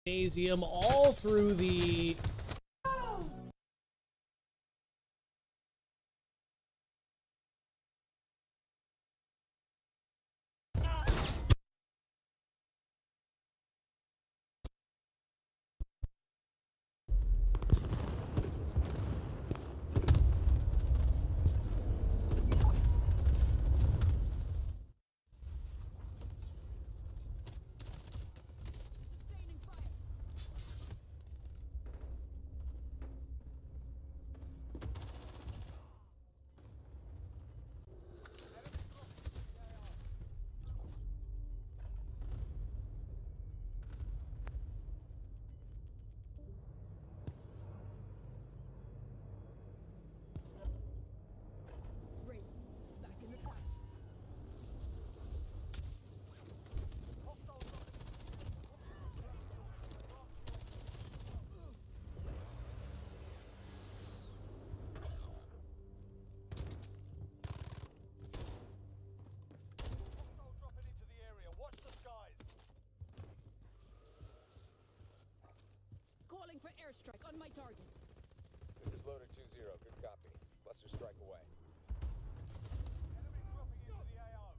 Gymnasium all through the for airstrike on my target. This is Loader 2-0. Good copy. Cluster strike away. Enemy dropping into the AO.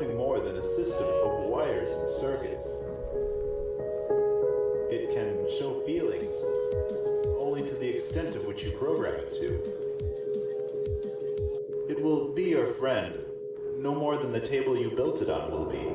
nothing more than a system of wires and circuits. It can show feelings only to the extent of which you program it to. It will be your friend, no more than the table you built it on will be.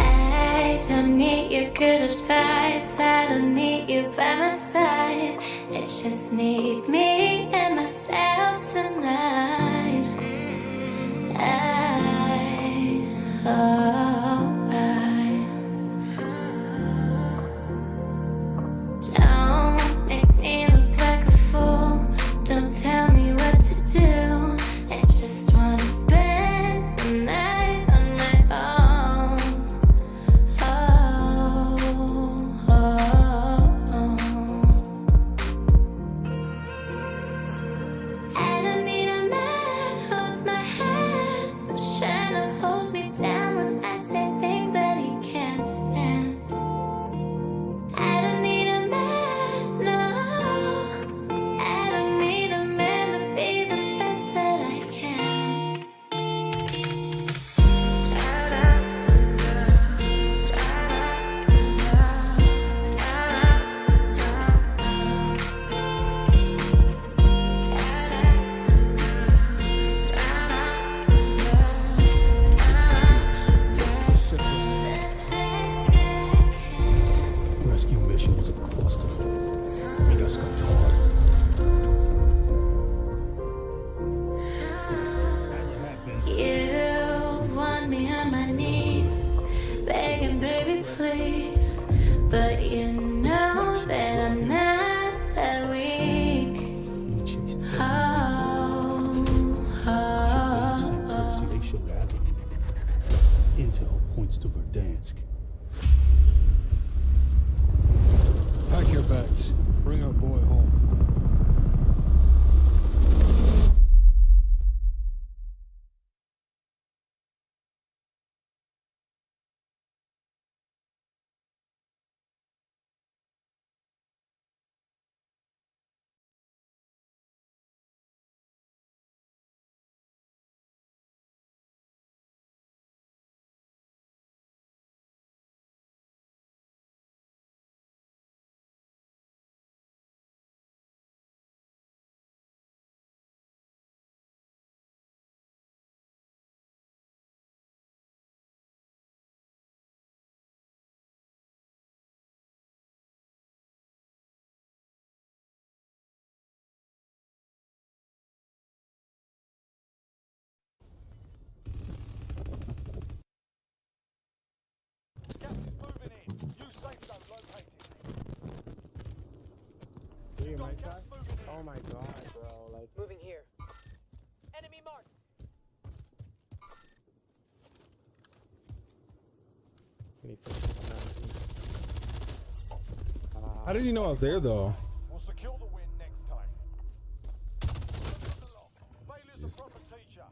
I don't need your good advice, I don't need you by my side. I just need me and myself tonight. Don't make me look like a fool, don't tell me what to do. I just wanna spend the night on my own. I don't need a man who holds my hand, who's trying to hold me down when I say things that he can't stand. I don't need a man, no. I don't need a man to be the best that I can. Rescue mission was a cluster. Made us come to hard. You want me on my knees, begging, baby, please. But you know that I'm not that weak. We chased them. Oh. They showed Abby. Intel points to Verdansk. Pack your bags. Bring our boy home. Oh my god, bro. Like, Moving here. Enemy marked. How did he know I was there though? We'll secure the win next time. Failures a proper teacher.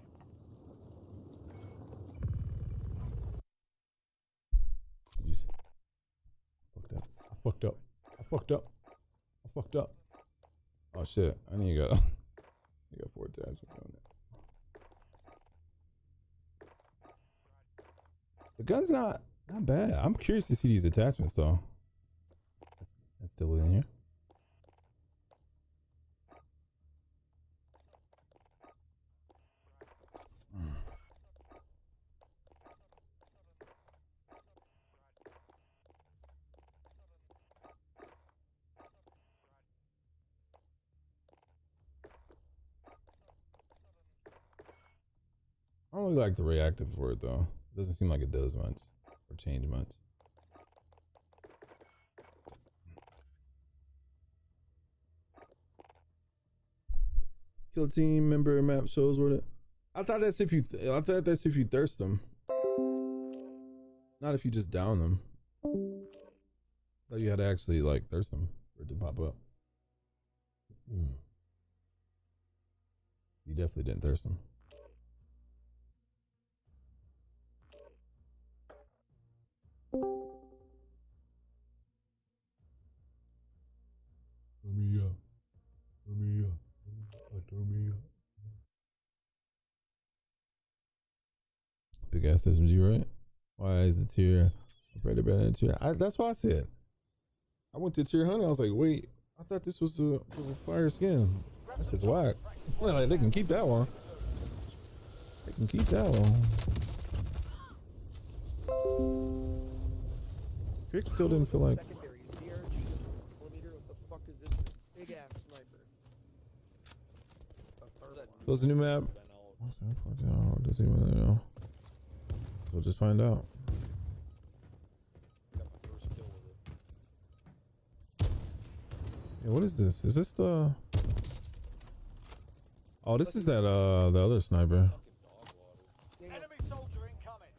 Jeez. Fucked up. I fucked up. Oh shit. I need to go. I got 4 tabs on it. The gun's not bad. I'm curious to see these attachments though. That's still in here. I don't really like the reactive for it though. It doesn't seem like it does much or change much. Kill team member map shows where I thought that's if you thirst them. Not if you just down them. I thought you had to actually like thirst them for it to pop up. You definitely didn't thirst them. Turn me up. Big ass SMG, right? Why is the tier better than tier? That's what I said. I went to tier 100. I was like, wait, I thought this was a fire skin. That's just whack. Well, they can keep that one. They can keep that one. Crick still didn't feel like. So it's a new map. Doesn't even know. We'll just find out. Yeah, what is this? Is this the? Oh, this is that the other sniper. Enemy soldier incoming.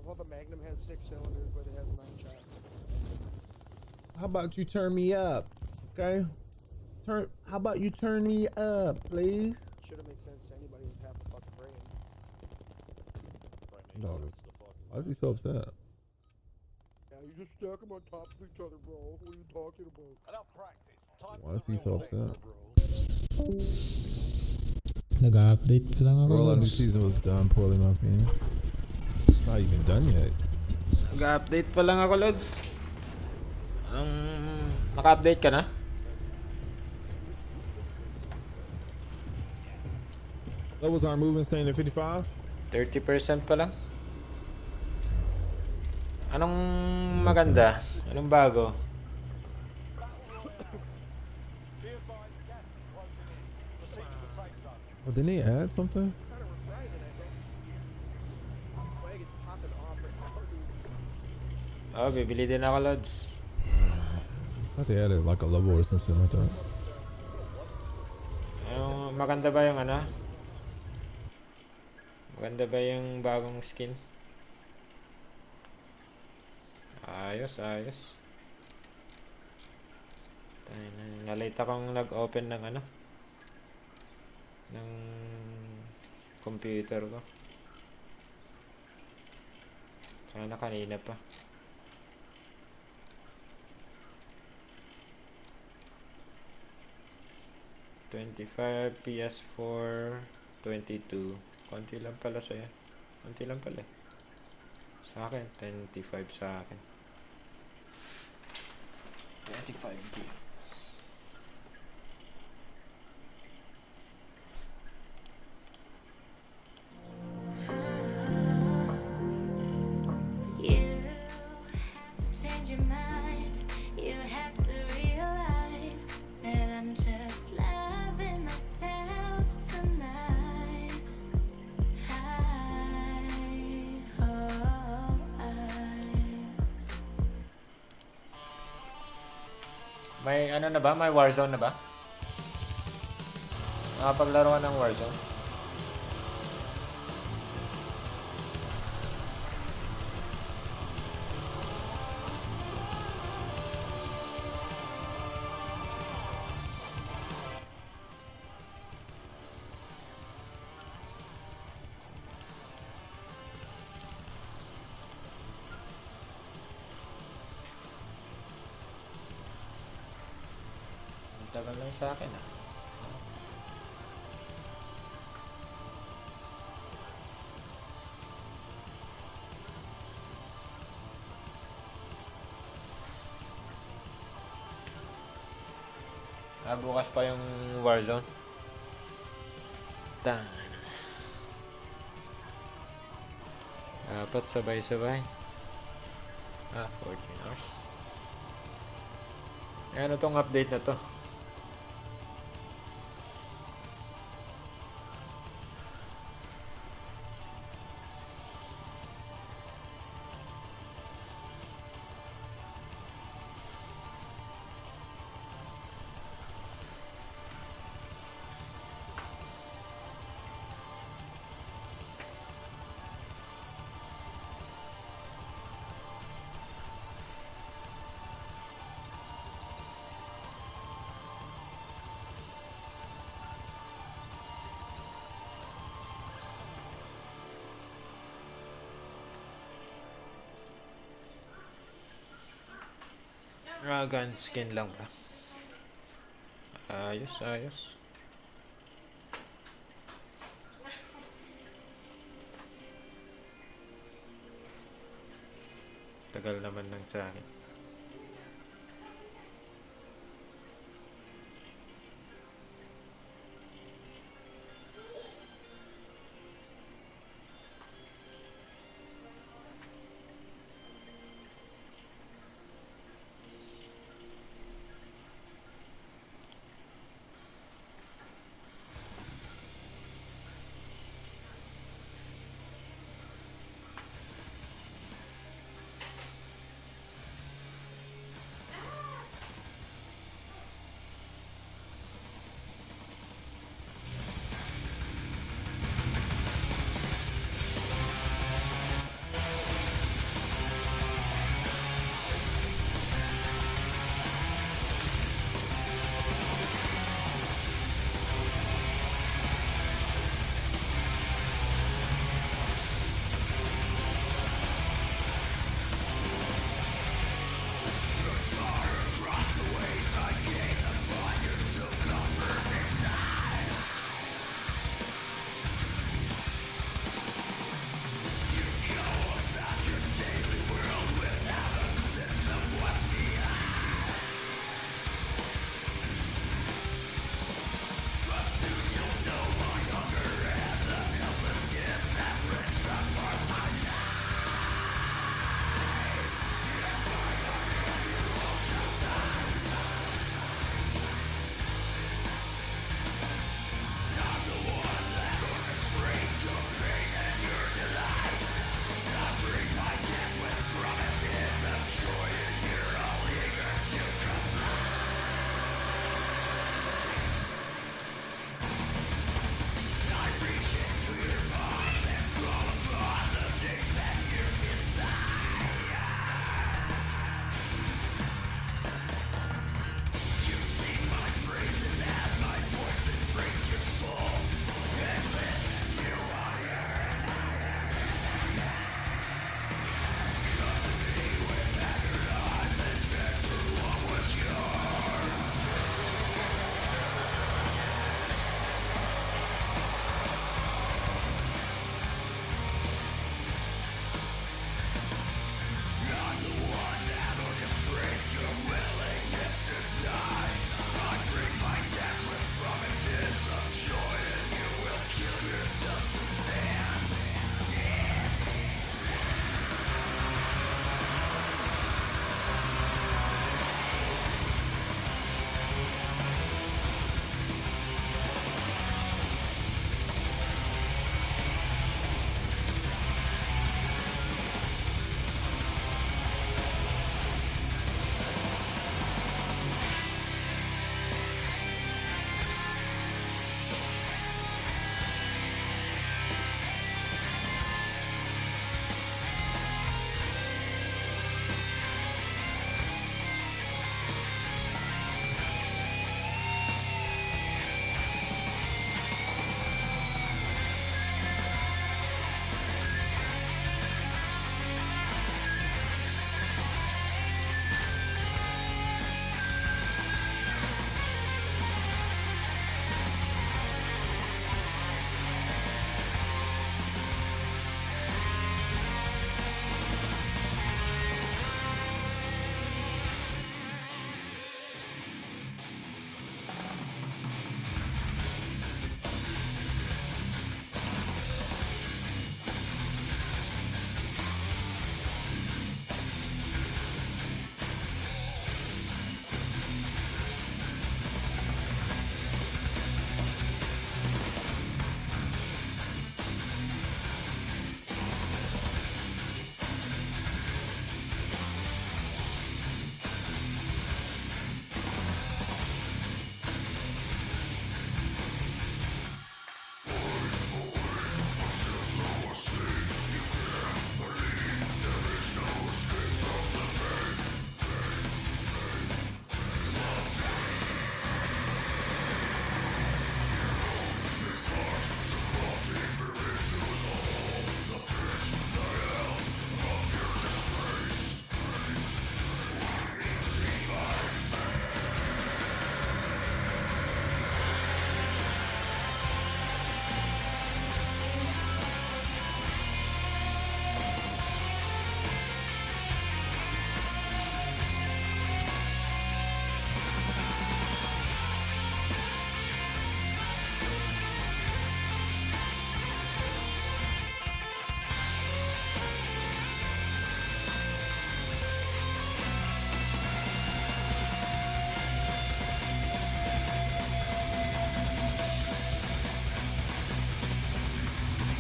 Well, the Magnum has 6 cylinders, but it has 9 shots. How about you turn me up, okay? How about you turn me up, please? Should have made sense to anybody with half a fucking brain. Dog, why is he so upset? Yeah, you just stack them on top of each other, bro. What are you talking about? Enough practice. Time Why is he so upset? Nag-update pa lang ako. Bro, new season was done poorly, my opinion. It's not even done yet. Nag-update pa lang ako, Lods. Naka-update ka na? What was our movement staying at 55? 30% pa lang. Anong maganda? Anong bago? Oh, didn't they add something? Oh, bibili din ako, Lods. I thought they added like a level or something like that. Maganda ba yung ano? Maganda ba yung bagong skin? Ayos, ayos. Nalita kong nag-open ng ano? Ng computer ko. Sana kanina pa. $25 PS4 22. Konti lang pala sa'yo. Konti lang pala. Sa akin, $25 sa akin. 25 GB. Change your mind. You have to realize that I'm May ano na ba? May Warzone na ba? Nakapaglaro ka ng Warzone? Ang tagal lang sa akin ah. Bukas pa yung Warzone. Dapat sabay-sabay. 14 hours. Ano tong update na to? Gun skin lang ba? Ayos, ayos. Tagal naman lang sa akin.